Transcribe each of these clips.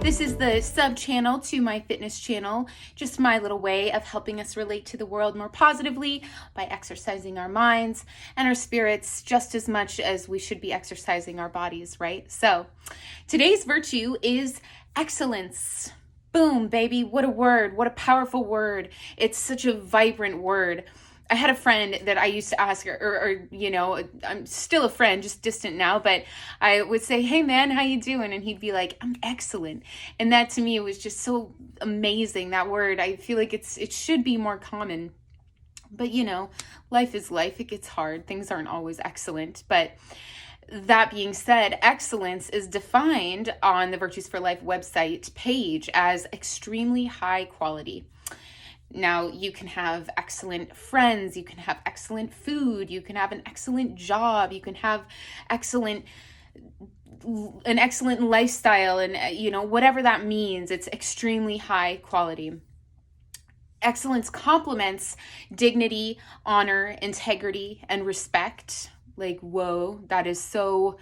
This is the sub-channel to my fitness channel, just my little way of helping us relate to the world more positively by exercising our minds and our spirits just as much as we should be exercising our bodies, right? So today's virtue is excellence. Boom, baby. What a word. What a powerful word. It's such a vibrant word. I had a friend that I used to ask, I'm still a friend, just distant now, but I would say, hey man, how you doing? And he'd be like, I'm excellent. And that to me was just so amazing, that word. I feel like it should be more common, but life is life. It gets hard. Things aren't always excellent. But that being said, excellence is defined on the Virtues for Life website page as extremely high quality. Now, you can have excellent friends, you can have excellent food, you can have an excellent job, you can have an excellent lifestyle, and whatever that means, it's extremely high quality. Excellence complements dignity, honor, integrity, and respect. Like, whoa, that is so,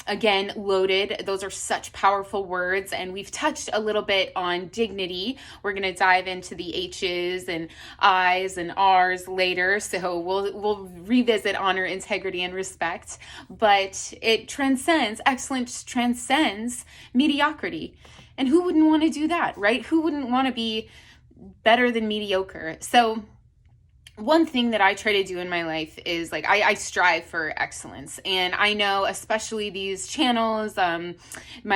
again, loaded. Those are such powerful words, and we've touched a little bit on dignity. We're going to dive into the H's and I's and R's later, so we'll revisit honor, integrity, and respect. But excellence transcends mediocrity. And who wouldn't want to do that, right? Who wouldn't want to be better than mediocre? So one thing that I try to do in my life is I strive for excellence. And I know especially these channels, my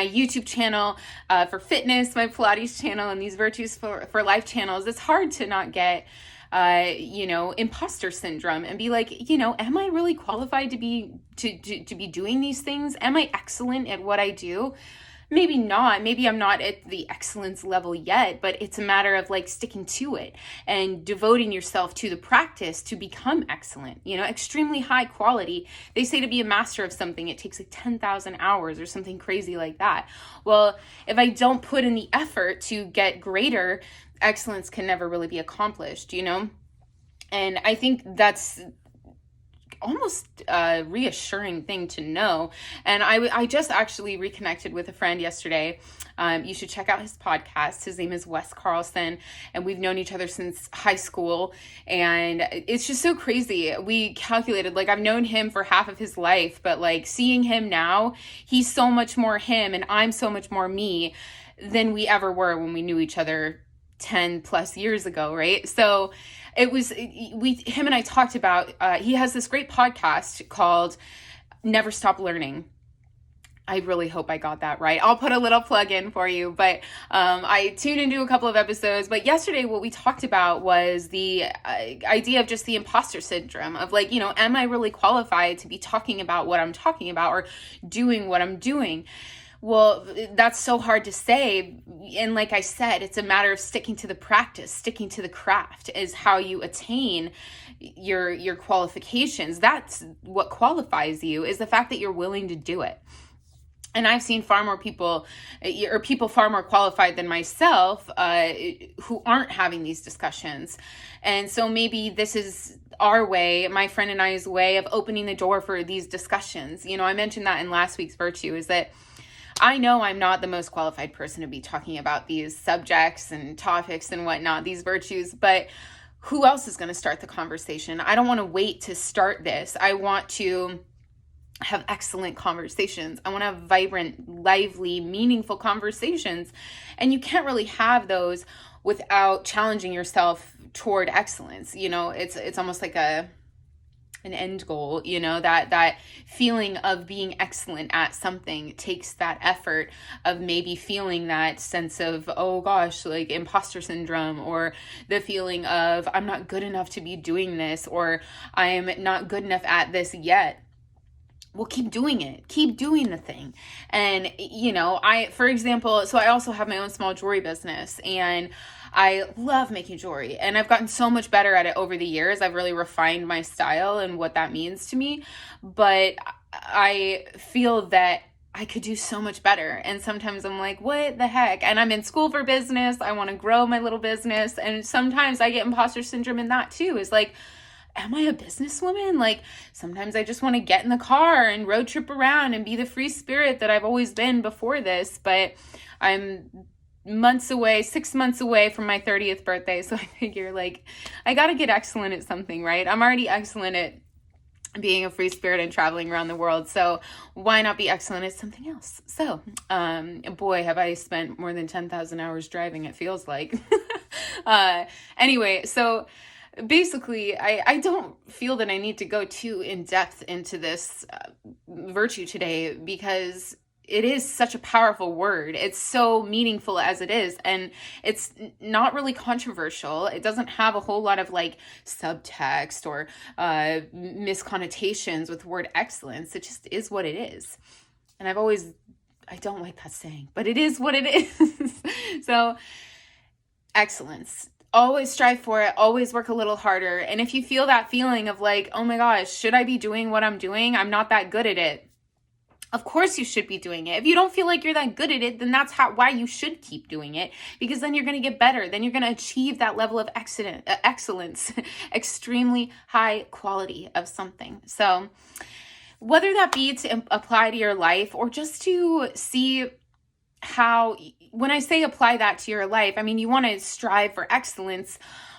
YouTube channel for fitness, my Pilates channel, and these Virtues for Life channels, it's hard to not get imposter syndrome and be like, am I really qualified to be doing these things? Am I excellent at what I do? Maybe not. Maybe I'm not at the excellence level yet, but it's a matter of sticking to it and devoting yourself to the practice to become excellent, extremely high quality. They say to be a master of something, it takes 10,000 hours or something crazy like that. Well, if I don't put in the effort to get greater, excellence can never really be accomplished, And I think that's almost a reassuring thing to know. And I just actually reconnected with a friend yesterday. You should check out his podcast. His name is Carlson, and we've known each other since high school. And it's just so crazy. We calculated, I've known him for half of his life, but seeing him now, he's so much more him and I'm so much more me than we ever were when we knew each other 10 plus years ago, right? So him and I talked about, he has this great podcast called Never Stop Learning. I really hope I got that right. I'll put a little plug in for you, but I tuned into a couple of episodes. But yesterday, what we talked about was the idea of just the imposter syndrome of am I really qualified to be talking about what I'm talking about or doing what I'm doing? Well, that's so hard to say. And like I said, it's a matter of sticking to the practice, sticking to the craft is how you attain your qualifications. That's what qualifies you, is the fact that you're willing to do it. And I've seen far more people far more qualified than myself who aren't having these discussions. And so maybe this is our way, my friend and I's way of opening the door for these discussions. I mentioned that in last week's Virtue, is that I know I'm not the most qualified person to be talking about these subjects and topics and whatnot, these virtues, but who else is going to start the conversation? I don't want to wait to start this. I want to have excellent conversations. I want to have vibrant, lively, meaningful conversations. And you can't really have those without challenging yourself toward excellence. It's almost like an end goal, that feeling of being excellent at something takes that effort of maybe feeling that sense of, oh gosh, imposter syndrome, or the feeling of I'm not good enough to be doing this, or I'm not good enough at this yet. Well, keep doing it. Keep doing the thing. And, for example, so I also have my own small jewelry business, and I love making jewelry, and I've gotten so much better at it over the years. I've really refined my style and what that means to me, but I feel that I could do so much better. And sometimes I'm like, what the heck? And I'm in school for business. I want to grow my little business. And sometimes I get imposter syndrome in that too. It's am I a businesswoman? Like, sometimes I just want to get in the car and road trip around and be the free spirit that I've always been before this. But I'm 6 months away from my 30th birthday. So I figure, like, I got to get excellent at something, right? I'm already excellent at being a free spirit and traveling around the world. So why not be excellent at something else? So, boy, have I spent more than 10,000 hours driving, it feels like. Anyway, so basically, I don't feel that I need to go too in depth into this virtue today, because it is such a powerful word. It's so meaningful as it is, and it's not really controversial. It doesn't have a whole lot of like subtext or misconnotations with the word excellence. It just is what it is. And I don't like that saying, but it is what it is. So, excellence. Always strive for it. Always work a little harder. And if you feel that feeling of like, oh my gosh, should I be doing what I'm doing? I'm not that good at it. Of course you should be doing it. If you don't feel like you're that good at it, then that's why you should keep doing it, because then you're going to get better. Then you're going to achieve that level of excellence, extremely high quality of something. So whether that be to apply to your life or just to see how, when I say apply that to your life, I mean, you want to strive for excellence,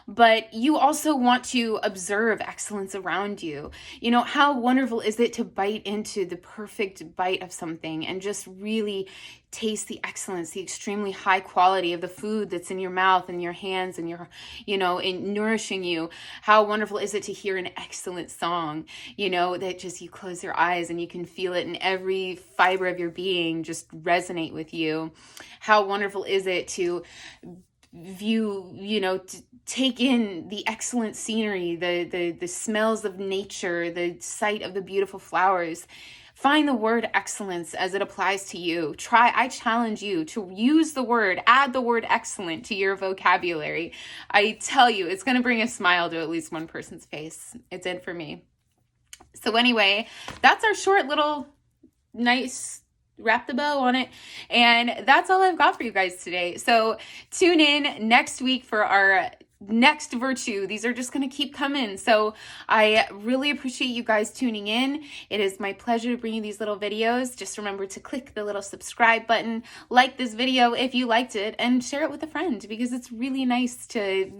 but you also want to observe excellence around you. You know, how wonderful is it to bite into the perfect bite of something and just really taste the excellence, the extremely high quality of the food that's in your mouth and your hands and your, in nourishing you. How wonderful is it to hear an excellent song, that just you close your eyes and you can feel it in every fiber of your being just resonate with you. How wonderful is it to view, to take in the excellent scenery, the smells of nature, the sight of the beautiful flowers. Find the word excellence as it applies to you. I challenge you to use add the word excellent to your vocabulary. I tell you, it's going to bring a smile to at least one person's face. It did for me. So anyway, that's our short little nice wrap the bow on it. And that's all I've got for you guys today. So tune in next week for our next virtue. These are just going to keep coming. So I really appreciate you guys tuning in. It is my pleasure to bring you these little videos. Just remember to click the little subscribe button, like this video if you liked it, and share it with a friend, because it's really nice to,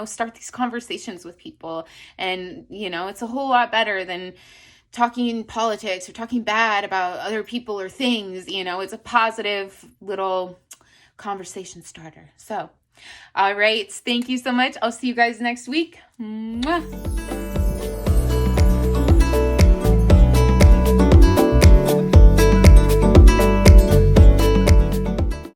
start these conversations with people. And, it's a whole lot better than talking politics or talking bad about other people or things. It's a positive little conversation starter. So, all right. Thank you so much. I'll see you guys next week. Mwah.